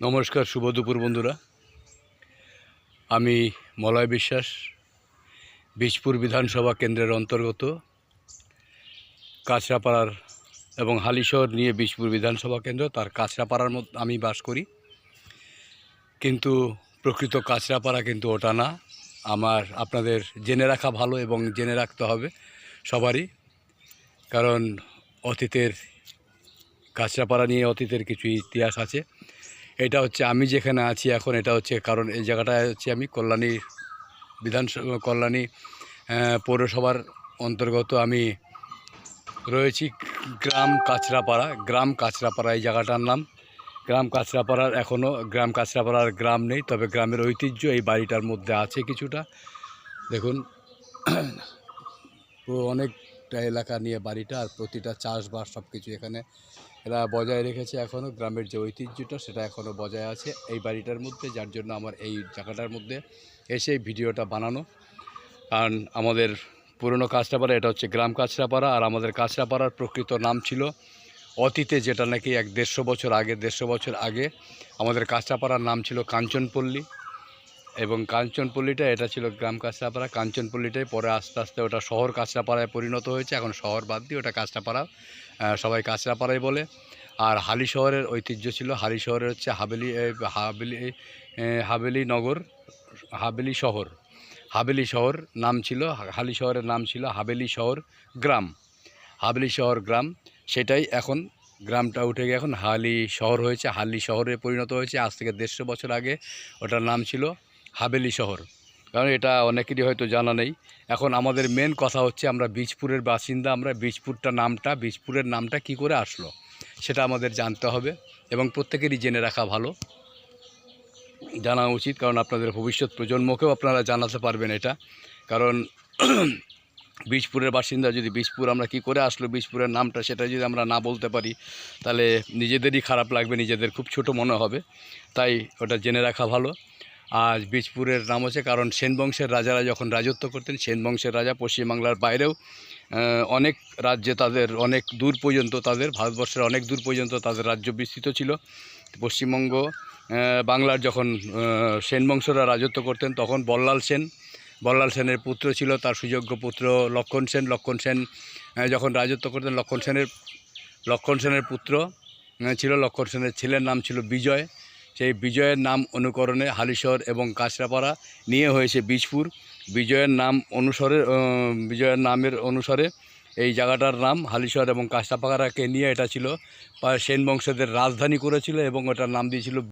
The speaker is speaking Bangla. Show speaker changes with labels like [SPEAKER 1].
[SPEAKER 1] নমস্কার, শুভ দুপুর বন্ধুরা। আমি মলয় বিশ্বাস, বীজপুর বিধানসভা কেন্দ্রের অন্তর্গত কাছড়াপাড়ার এবং হালিশহর নিয়ে বীজপুর বিধানসভা কেন্দ্র, তার কাছড়াপাড়ার মধ্যে আমি বাস করি। কিন্তু প্রকৃত কাছড়াপাড়া কিন্তু ওটা না। আপনাদের জেনে রাখা ভালো এবং জেনে রাখতে হবে সবারই, কারণ অতীতের কাছড়াপাড়া নিয়ে অতীতের কিছু ইতিহাস আছে। এটা হচ্ছে আমি যেখানে আছি এখন, এটা হচ্ছে কারণ এই জায়গাটায় হচ্ছে আমি কল্যাণী পৌরসভার অন্তর্গত আমি রয়েছি। গ্রাম কাছড়াপাড়া এই জায়গাটার নাম। গ্রাম কাছড়াপাড়ার এখনও গ্রাম কাছড়াপাড়ার গ্রাম নেই, তবে গ্রামের ঐতিহ্য এই বাড়িটার মধ্যে আছে কিছুটা। দেখুন, পুরো অনেকটা এলাকা নিয়ে বাড়িটা, আর প্রতিটা চাষবাস সব কিছু এখানে এরা বজায় রেখেছে। এখনও গ্রামের যে ঐতিহ্যটা সেটা এখনও বজায় আছে এই বাড়িটার মধ্যে, যার জন্য আমার এই জায়গাটার মধ্যে এসে এই ভিডিওটা বানানো। কারণ আমাদের পুরনো কাছড়াপাড়া, এটা হচ্ছে গ্রাম কাছড়াপাড়া, আর আমাদের কাছড়াপাড়ার প্রকৃত নাম ছিল অতীতে, যেটা নাকি 150 বছর আগে আমাদের কাছড়াপাড়ার নাম ছিল কাঞ্চনপল্লী। এবং কাঞ্চনপল্লীটা এটা ছিল গ্রাম কাছড়াপাড়া। কাঞ্চনপল্লীটাই পরে আস্তে আস্তে ওটা শহর কাছড়াপাড়ায় পরিণত হয়েছে। এখন শহর বাদ দিয়ে ওটা কাছড়াপাড়া, সবাই কাছড়াপাড়াই বলে। আর হালি শহরের ঐতিহ্য ছিল, হালি শহরের হচ্ছে হাবেলি শহর নাম ছিল। হালি শহরের নাম ছিল হাবেলি শহর গ্রাম। সেটাই এখন গ্রামটা উঠে গিয়ে এখন হালি শহর হয়েছে, হালি শহরে পরিণত হয়েছে। আজ থেকে 150 বছর আগে ওটার নাম ছিল হাবেলি শহর। কারণ এটা অনেকেরই হয়তো জানা নেই। এখন আমাদের মেন কথা হচ্ছে, আমরা বীজপুরের বাসিন্দা, আমরা বীজপুরের নামটা কি করে আসলো সেটা আমাদের জানতে হবে, এবং প্রত্যেকেরই জেনে রাখা ভালো, জানা উচিত। কারণ আপনাদের ভবিষ্যৎ প্রজন্মকেও আপনারা জানাতে পারবেন এটা। কারণ বীজপুরের বাসিন্দা, যদি বীজপুর আমরা কি করে আসলো বীজপুরের নামটা সেটা যদি আমরা না বলতে পারি, তাহলে নিজেদেরই খারাপ লাগবে, নিজেদের খুব ছোট মনে হবে। তাই ওটা জেনে রাখা ভালো। আজ বীজপুরের নাম হচ্ছে কারণ সেন বংশের রাজারা যখন রাজত্ব করতেন, সেন বংশের রাজা পশ্চিমবাংলার বাইরেও অনেক রাজ্যে তাদের অনেক দূর পর্যন্ত, ভারতবর্ষের অনেক দূর পর্যন্ত তাদের রাজ্য বিস্তৃত ছিল। পশ্চিমবঙ্গ বাংলার যখন সেন বংশরা রাজত্ব করতেন, তখন বল্লাল সেনের পুত্র ছিল, তার সুযোগ্য পুত্র লক্ষণ সেন যখন রাজত্ব করতেন, লক্ষণ সেনের পুত্র ছিল, লক্ষণ সেনের ছেলের নাম ছিল বিজয়। সেই বিজয়ের নাম অনুকরণে হালিশহর এবং কাছড়াপাড়া নিয়ে হয়েছে বীজপুর। বিজয়ের নামের অনুসারে এই জায়গাটার নাম হালিশহর এবং কাছড়াপাড়াকে নিয়ে এটা ছিল সেন বংশদের রাজধানী করেছিল, এবং ওটার নাম দিয়েছিল